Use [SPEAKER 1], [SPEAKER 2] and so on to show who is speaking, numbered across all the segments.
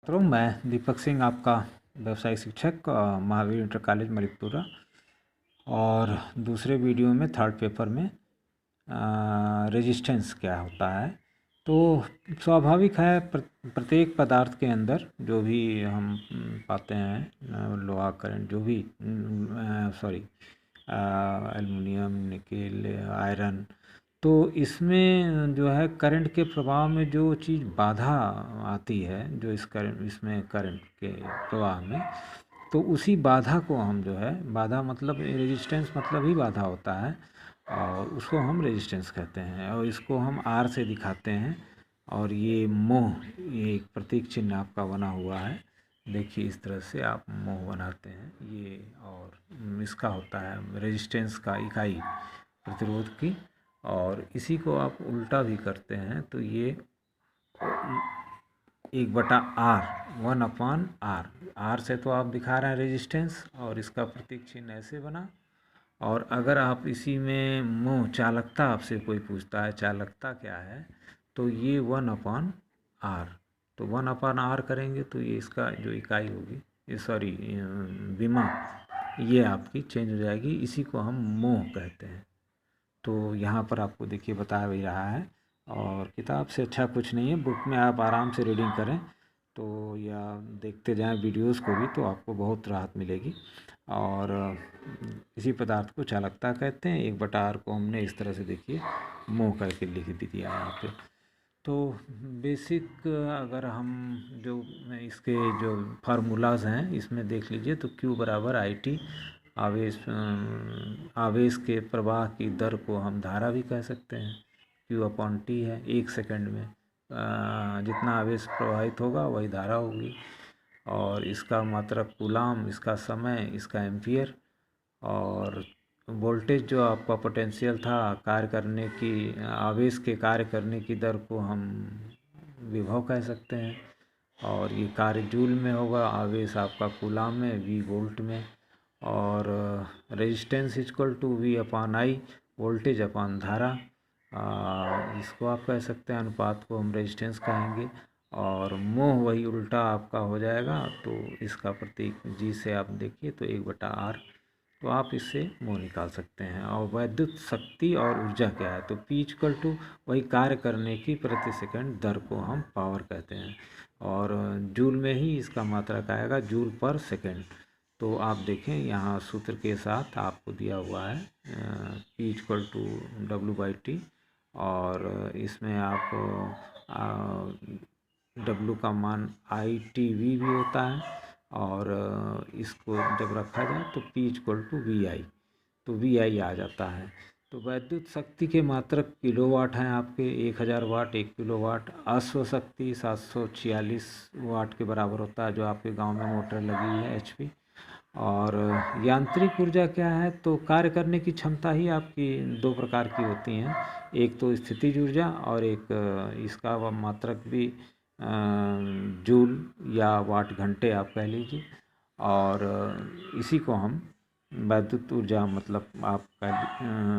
[SPEAKER 1] तो मैं दीपक सिंह, आपका व्यवसायिक शिक्षक, महावीर इंटर कॉलेज मलिकपुरा। और दूसरे वीडियो में थर्ड पेपर में रेजिस्टेंस क्या होता है। तो स्वाभाविक है, प्रत्येक पदार्थ के अंदर जो भी हम पाते हैं, लोहा, करंट, जो भी एल्युमिनियम, निकेल, आयरन, तो इसमें जो है करंट के प्रवाह में जो चीज़ बाधा आती है, जो इसमें करंट के प्रवाह में, तो उसी बाधा को हम जो है, बाधा मतलब रेजिस्टेंस मतलब ही बाधा होता है, और उसको हम रेजिस्टेंस कहते हैं। और इसको हम आर से दिखाते हैं। और ये मोह, ये एक प्रतीक चिन्ह आपका बना हुआ है, देखिए इस तरह से आप मोह बनाते हैं ये। और इसका होता है रेजिस्टेंस का इकाई प्रतिरोध की। और इसी को आप उल्टा भी करते हैं तो ये 1/R, 1/R। आर से तो आप दिखा रहे हैं रेजिस्टेंस, और इसका प्रतीक चिन्ह ऐसे बना। और अगर आप इसी में मोह, चालकता, आपसे कोई पूछता है चालकता क्या है, तो ये 1/R। तो 1/R करेंगे तो ये इसका जो इकाई होगी, ये विमा, ये आपकी चेंज हो जाएगी। इसी को हम मोह कहते हैं। तो यहाँ पर आपको देखिए बता भी रहा है, और किताब से अच्छा कुछ नहीं है। बुक में आप आराम से रीडिंग करें तो, या देखते जाएं वीडियोस को भी, तो आपको बहुत राहत मिलेगी। और इसी पदार्थ को चालकता कहते हैं। 1/R को हमने इस तरह से देखिए मोह करके लिख भी दिया यहाँ पे। तो बेसिक अगर हम जो इसके जो फार्मूलाज हैं इसमें देख लीजिए, तो Q = IT, आवेश के प्रवाह की दर को हम धारा भी कह सकते हैं। Q/T है, 1 सेकंड में जितना आवेश प्रवाहित होगा वही धारा होगी। और इसका मात्रक कूलाम, इसका समय, इसका एम्पियर। और वोल्टेज जो आपका पोटेंशियल था, कार्य करने की, आवेश के कार्य करने की दर को हम विभव कह सकते हैं। और ये कार्य जूल में होगा, आवेश आपका कूलाम में, V वोल्ट में। और रेजिस्टेंस = V/I, वोल्टेज अपान धारा। इसको आप कह सकते हैं, अनुपात को हम रेजिस्टेंस कहेंगे। और मोह वही उल्टा आपका हो जाएगा, तो इसका प्रतीक G से आप देखिए तो 1/R। तो आप इससे मोह निकाल सकते हैं। और वैद्युत शक्ति और ऊर्जा क्या है, तो P = वही कार्य करने की प्रति सेकंड दर को हम पावर कहते हैं। और जूल में ही इसका मात्रक आएगा, जूल पर सेकंड। तो आप देखें यहाँ सूत्र के साथ आपको दिया हुआ है P = W/T। और इसमें आप W का मान ITV भी होता है। और इसको जब रखा जाए तो P = VI, तो VI आ जाता है। तो वैद्युत शक्ति के मात्रक किलोवाट हैं आपके, 1000 वाट 1 किलोवाट। अश्व शक्ति 746 वाट के बराबर होता है, जो आपके गांव में मोटर लगी है HP। और यांत्रिक ऊर्जा क्या है, तो कार्य करने की क्षमता ही आपकी 2 प्रकार की होती हैं, एक तो स्थितिज ऊर्जा, और एक इसका मात्रक भी जूल या वाट घंटे आप कह लीजिए। और इसी को हम वैद्युत ऊर्जा मतलब आपका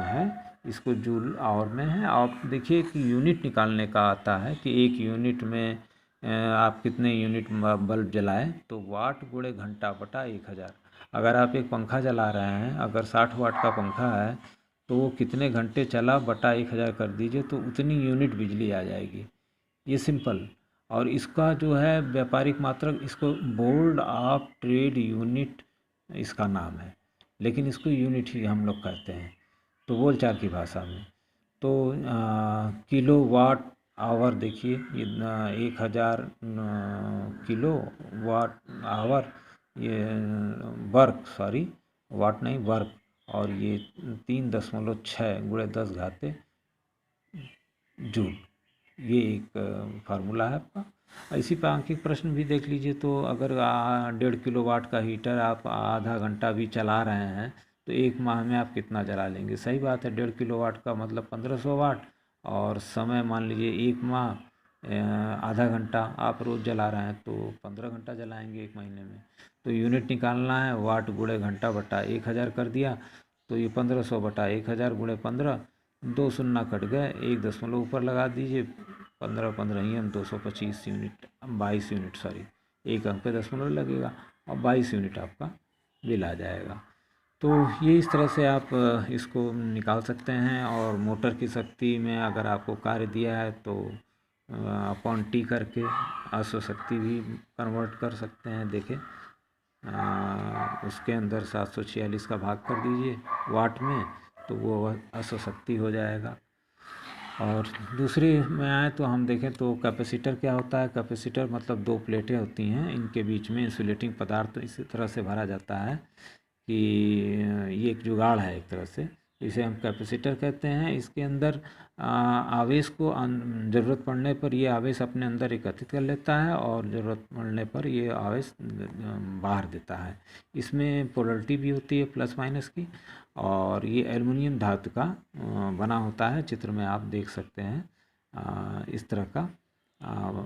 [SPEAKER 1] है, इसको जूल आवर में है। आप देखिए कि यूनिट निकालने का आता है कि 1 यूनिट में आप कितने यूनिट बल्ब जलाएं, तो वाट × घंटा बटा 1000। अगर आप एक पंखा जला रहे हैं, अगर 60 वाट का पंखा है, तो वो कितने घंटे चला बटा 1000 कर दीजिए, तो उतनी यूनिट बिजली आ जाएगी। ये सिंपल। और इसका जो है व्यापारिक मात्रक, इसको बोर्ड ऑफ ट्रेड यूनिट इसका नाम है, लेकिन इसको यूनिट ही हम लोग कहते हैं, तो बोलचाल की भाषा में। तो किलोवाट आवर देखिए, ये 1000 किलोवाट आवर, ये वाट नहीं, वर्क। और ये 3.6 × 10 जूल, ये एक फार्मूला है आपका। इसी पर अंकित प्रश्न भी देख लीजिए। तो अगर 1.5 किलोवाट का हीटर आप आधा घंटा भी चला रहे हैं, तो 1 माह में आप कितना जला लेंगे। सही बात है, 1.5 किलोवाट का मतलब 1500 वाट। और समय मान लीजिए 1 माह, आधा घंटा आप रोज़ जला रहे हैं, तो 15 घंटा जलाएंगे 1 महीने में। तो यूनिट निकालना है, वाट × घंटा बटा 1000 कर दिया, तो ये 1500 बटा 1000 × 15, 2 शून्य कट गए, 1 दशमलव ऊपर लगा दीजिए, 15 15 225 यूनिट, 22 यूनिट, 1 अंक पे दशमलव लगेगा और 22 यूनिट आपका बिल आ जाएगा। तो ये इस तरह से आप इसको निकाल सकते हैं। और मोटर की शक्ति में अगर आपको कार्य दिया है तो अपॉन टी करके अश्व शक्ति भी कन्वर्ट कर सकते हैं। देखें उसके अंदर 746 का भाग कर दीजिए वाट में, तो वो अश्व शक्ति हो जाएगा। और दूसरी में आए तो हम देखें तो कैपेसिटर क्या होता है। कैपेसिटर मतलब 2 प्लेटें होती हैं, इनके बीच में इंसुलेटिंग पदार्थ इसी तरह से भरा जाता है कि ये एक जुगाड़ है एक तरह से, इसे हम कैपेसिटर कहते हैं। इसके अंदर आवेश को ज़रूरत पड़ने पर ये आवेश अपने अंदर एकत्रित कर लेता है और ज़रूरत पड़ने पर ये आवेश बाहर देता है। इसमें पोलरिटी भी होती है प्लस माइनस की। और ये एल्युमिनियम धातु का बना होता है, चित्र में आप देख सकते हैं इस तरह का।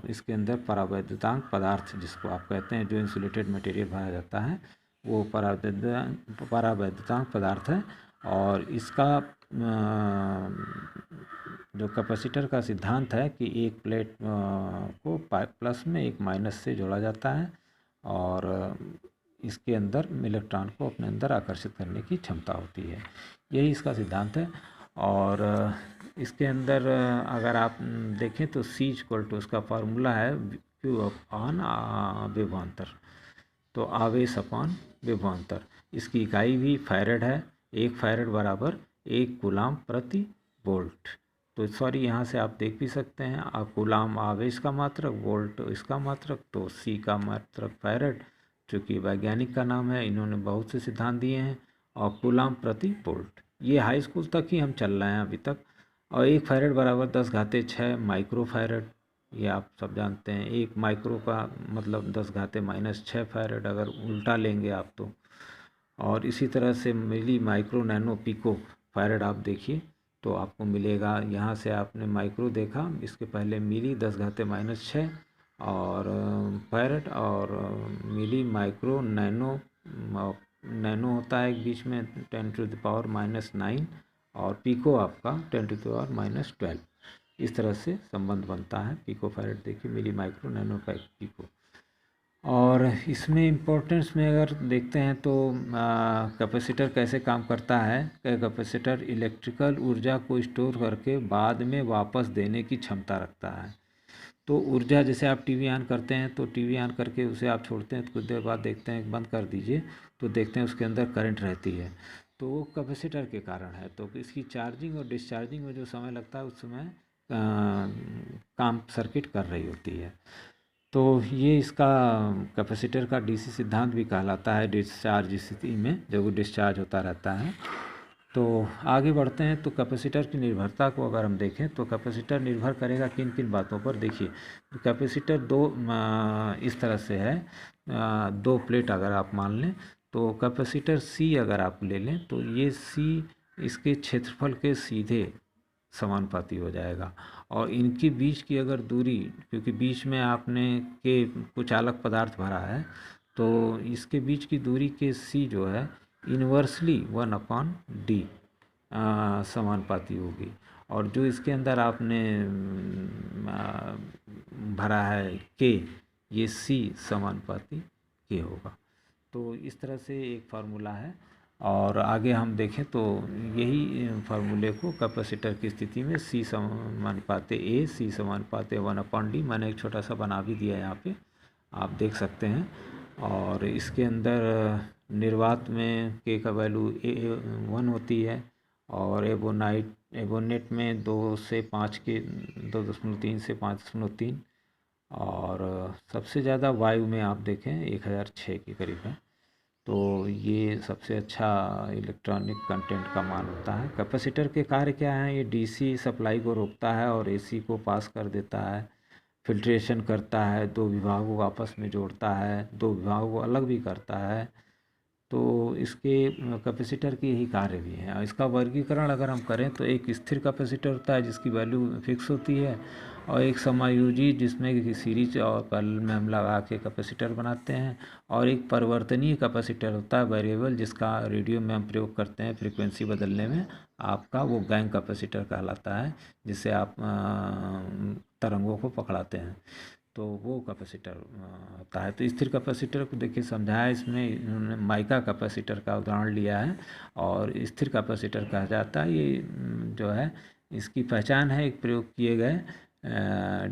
[SPEAKER 1] इसके अंदर परावैद्युतांक पदार्थ जिसको आप कहते हैं, जो इंसुलेटेड मटेरियल भरा जाता है, वो परावैद्युतांक पदार्थ है। और इसका जो कैपेसिटर का सिद्धांत है कि एक प्लेट को प्लस में एक माइनस से जोड़ा जाता है और इसके अंदर इलेक्ट्रॉन को अपने अंदर आकर्षित करने की क्षमता होती है, यही इसका सिद्धांत है। और इसके अंदर अगर आप देखें तो C = उसका फार्मूला है Q अपॉन विभवांतर, तो आवेश अपॉन विभवांतर। इसकी इकाई भी फैरेड है, 1 फैरेड बराबर 1 कूलाम प्रति वोल्ट। तो सॉरी, यहाँ से आप देख भी सकते हैं, कूलाम आवेश का मात्रक, वोल्ट इसका मात्रक, तो C का मात्रक फैरेड, चूँकि वैज्ञानिक का नाम है, इन्होंने बहुत से सिद्धांत दिए हैं। और कूलाम प्रति वोल्ट, ये हाई स्कूल तक ही हम चल रहे हैं अभी तक। और 1 फैरेड बराबर 10⁻6 माइक्रो फैरेड, ये आप सब जानते हैं। 1 माइक्रो का मतलब 10⁻⁻6 फैरेड, अगर उल्टा लेंगे आप तो। और इसी तरह से मिली, माइक्रो, नैनो, पिको फैरेड आप देखिए तो आपको मिलेगा। यहाँ से आपने माइक्रो देखा, इसके पहले मिली 10⁻⁻6 और फैरेड, और मिली, माइक्रो, नैनो, नैनो होता है एक बीच में 10⁻⁻9 और पिको आपका 10⁻⁻12। इस तरह से संबंध बनता है। पिको फैरेड देखिए, मिली, माइक्रो, नैनो, पिको। और इसमें इम्पोर्टेंस में अगर देखते हैं तो कैपेसिटर कैसे काम करता है। कैपेसिटर इलेक्ट्रिकल ऊर्जा को स्टोर करके बाद में वापस देने की क्षमता रखता है। तो ऊर्जा, जैसे आप टीवी ऑन करते हैं तो टीवी ऑन करके उसे आप छोड़ते हैं तो कुछ देर बाद देखते हैं, बंद कर दीजिए तो देखते हैं उसके अंदर करंट रहती है, तो वो कैपेसिटर के कारण है। तो इसकी चार्जिंग और डिस्चार्जिंग में जो समय लगता है उस समय काम सर्किट कर रही होती है। तो ये इसका कैपेसिटर का डीसी सिद्धांत भी कहलाता है, डिस्चार्ज स्थिति में जब वो डिस्चार्ज होता रहता है। तो आगे बढ़ते हैं तो कैपेसिटर की निर्भरता को अगर हम देखें तो कैपेसिटर निर्भर करेगा किन किन बातों पर। देखिए, कैपेसिटर दो इस तरह से है, 2 प्लेट अगर आप मान लें तो कैपेसिटर C अगर आप ले लें तो ये C इसके क्षेत्रफल के सीधे समानुपाती हो जाएगा। और इनके बीच की अगर दूरी, क्योंकि बीच में आपने के कुछ अलग पदार्थ भरा है, तो इसके बीच की दूरी के C जो है इन्वर्सली 1/d समानुपाती होगी। और जो इसके अंदर आपने भरा है K, ये C समानुपाती K होगा। तो इस तरह से एक फार्मूला है। और आगे हम देखें तो यही फार्मूले को कैपेसिटर की स्थिति में C समानुपाते A, C समानुपाते 1/d, मैंने एक छोटा सा बना भी दिया है यहाँ पे, आप देख सकते हैं। और इसके अंदर निर्वात में K का वैल्यू 1 होती है और एबोनेट में 2 से 5 के 2.3 से 5.3, और सबसे ज़्यादा वायु में आप देखें 1006 के करीब है। तो ये सबसे अच्छा इलेक्ट्रॉनिक कंटेंट का मान होता है। कैपेसिटर के कार्य क्या हैं? ये डीसी सप्लाई को रोकता है और एसी को पास कर देता है, फिल्ट्रेशन करता है, 2 विभागों को आपस में जोड़ता है, 2 विभागों को अलग भी करता है। तो इसके कैपेसिटर के यही कार्य भी हैं। इसका वर्गीकरण अगर हम करें तो एक स्थिर कैपेसिटर होता है जिसकी वैल्यू फिक्स होती है, और एक समायोजी जिसमें सीरीज और पैरेलल में हम लगा के कैपेसिटर बनाते हैं, और एक परिवर्तनीय कैपेसिटर होता है वेरिएबल, जिसका रेडियो में हम प्रयोग करते हैं फ्रीक्वेंसी बदलने में, आपका वो गैंग कैपेसिटर कहलाता है, जिससे आप तरंगों को पकड़ाते हैं। तो वो कैपेसिटर होता है। तो स्थिर कैपेसिटर को देखिए समझाया इसमें, इन्होंने माइका कैपेसिटर का उदाहरण लिया है और स्थिर कैपेसिटर कहा जाता है। ये जो है इसकी पहचान है एक प्रयोग किए गए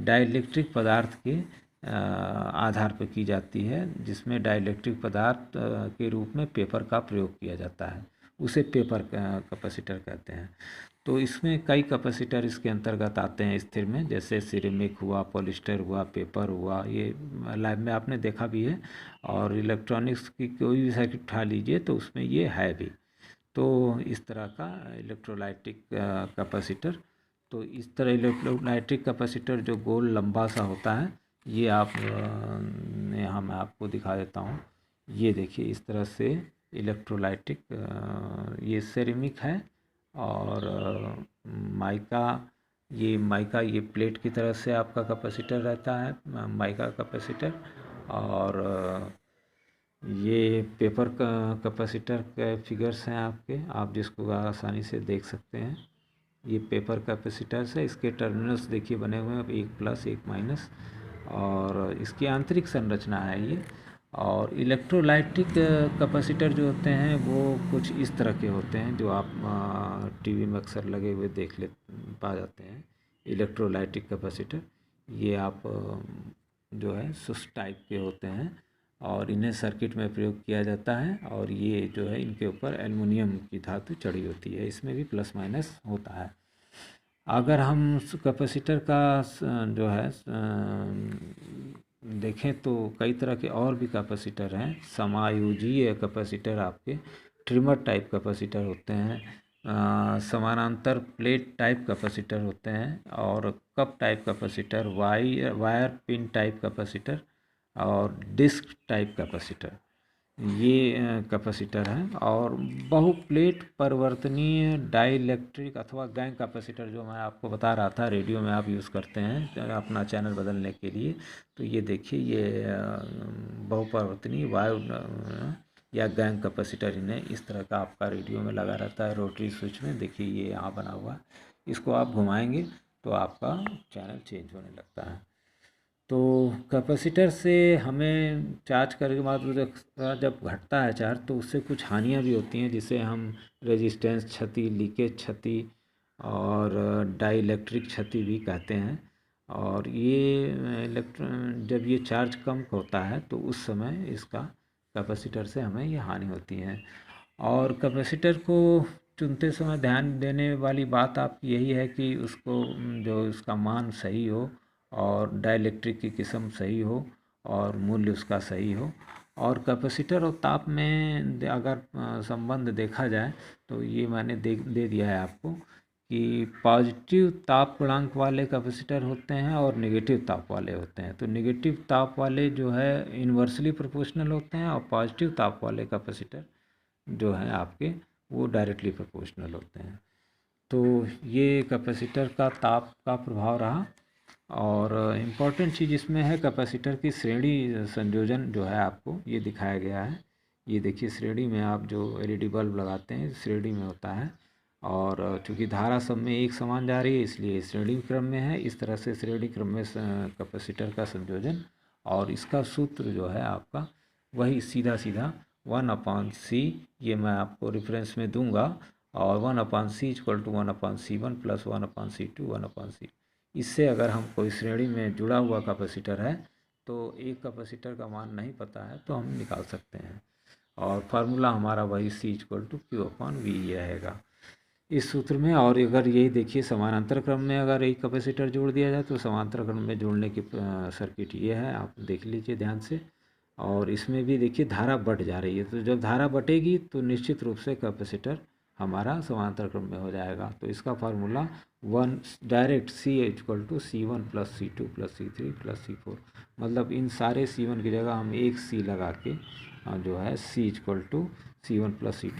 [SPEAKER 1] डाइलेक्ट्रिक पदार्थ के आधार पर की जाती है, जिसमें डाइलेक्ट्रिक पदार्थ के रूप में पेपर का प्रयोग किया जाता है, उसे पेपर कैपेसिटर कहते हैं। तो इसमें कई कैपेसिटर इसके अंतर्गत आते हैं स्थिर में, जैसे सिरेमिक हुआ, पॉलिस्टर हुआ, पेपर हुआ, ये लैब में आपने देखा भी है। और इलेक्ट्रॉनिक्स की कोई भी सर्किट उठा लीजिए तो उसमें ये है भी। तो इस तरह का इलेक्ट्रोलाइटिक कैपेसिटर, तो इस तरह इलेक्ट्रोलाइटिक कैपेसिटर जो गोल लंबा सा होता है, ये आप यहाँ मैं आपको दिखा देता हूँ। ये देखिए इस तरह से इलेक्ट्रोलाइटिक, ये सेरेमिक है और माइका, ये प्लेट की तरह से आपका कैपेसिटर रहता है, माइका कैपेसिटर। और ये पेपर का कैपेसिटर के फिगर्स हैं आपके, आप जिसको आसानी से देख सकते हैं। ये पेपर कैपेसिटर्स है, इसके टर्मिनल्स देखिए बने हुए हैं, एक प्लस एक माइनस, और इसकी आंतरिक संरचना है ये। और इलेक्ट्रोलाइटिक कैपेसिटर जो होते हैं वो कुछ इस तरह के होते हैं, जो आप टीवी में अक्सर लगे हुए पा जाते हैं इलेक्ट्रोलाइटिक कैपेसिटर। ये आप जो है सुस्त टाइप के होते हैं और इन्हें सर्किट में प्रयोग किया जाता है। और ये जो है इनके ऊपर एल्युमिनियम की धातु चढ़ी होती है, इसमें भी प्लस माइनस होता है। अगर हम कैपेसिटर का जो है देखें तो कई तरह के और भी कैपेसिटर हैं। समायोजीय कैपेसिटर आपके ट्रिमर टाइप कैपेसिटर होते हैं, समानांतर प्लेट टाइप कैपेसिटर होते हैं, और cup type capacitor, wire pin type capacitor, और डिस्क टाइप कैपेसिटर, ये कैपेसिटर है। और बहुप्लेट परिवर्तनीय डाइलेक्ट्रिक अथवा गैंग कैपेसिटर, जो मैं आपको बता रहा था रेडियो में आप यूज़ करते हैं अपना चैनल बदलने के लिए। तो ये देखिए ये बहुपरिवर्तनीय वायु या गैंग कैपेसिटर, इन्हें इस तरह का आपका रेडियो में लगा रहता है रोटरी स्विच में। देखिए ये यहाँ बना हुआ है, इसको आप घुमाएंगे तो आपका चैनल चेंज होने लगता है। तो कैपेसिटर से हमें चार्ज करने के बाद जब घटता है चार्ज तो उससे कुछ हानियाँ भी होती हैं, जिसे हम रेजिस्टेंस क्षति, लीकेज क्षति और डाइलेक्ट्रिक क्षति भी कहते हैं। और ये जब ये चार्ज कम होता है तो उस समय इसका कैपेसिटर से हमें ये हानि होती है। और कैपेसिटर को चुनते समय ध्यान देने वाली बात आपकी यही है कि उसको जो उसका मान सही हो और डाइलेक्ट्रिक की किस्म सही हो और मूल्य उसका सही हो। और कैपेसिटर और ताप में अगर संबंध देखा जाए तो ये मैंने दे दिया है आपको कि पॉजिटिव ताप गुणांक वाले कैपेसिटर होते हैं और नेगेटिव ताप वाले होते हैं। तो नेगेटिव ताप वाले जो है इन्वर्सली प्रोपोर्शनल होते हैं, और पॉजिटिव ताप वाले कैपेसिटर जो हैं आपके वो डायरेक्टली प्रोपोर्शनल होते हैं। तो ये कैपेसिटर का ताप का प्रभाव रहा। और इम्पॉर्टेंट चीज़ इसमें है कैपेसिटर की श्रेणी संयोजन जो है आपको ये दिखाया गया है। ये देखिए श्रेणी में आप जो एलईडी बल्ब लगाते हैं श्रेणी में होता है, और चूँकि धारा सब में एक समान जा रही है इसलिए श्रेणी क्रम में है। इस तरह से श्रेणी क्रम में कैपेसिटर का संयोजन, और इसका सूत्र जो है आपका वही सीधा 1/C, ये मैं आपको रेफरेंस में दूंगा। और 1/C = 1/C1 + 1/C2 1/C। इससे अगर हम कोई श्रेणी में जुड़ा हुआ कैपेसिटर है तो एक कैपेसिटर का मान नहीं पता है तो हम निकाल सकते हैं, और फार्मूला हमारा वही C = Q/V रहेगा इस सूत्र में। और अगर यही देखिए समानांतर क्रम में अगर एक कैपेसिटर जोड़ दिया जाए तो समांतर क्रम में जोड़ने की सर्किट ये है, आप देख लीजिए ध्यान से। और इसमें भी देखिए धारा बढ़ जा रही है, तो जब धारा बढ़ेगी तो निश्चित रूप से कैपेसिटर हमारा समांतर क्रम में हो जाएगा। तो इसका formula direct C = C1 + C2 + C3 + C4, मतलब इन सारे C1 की जगह हम एक C लगा के जो है C = C1 + C2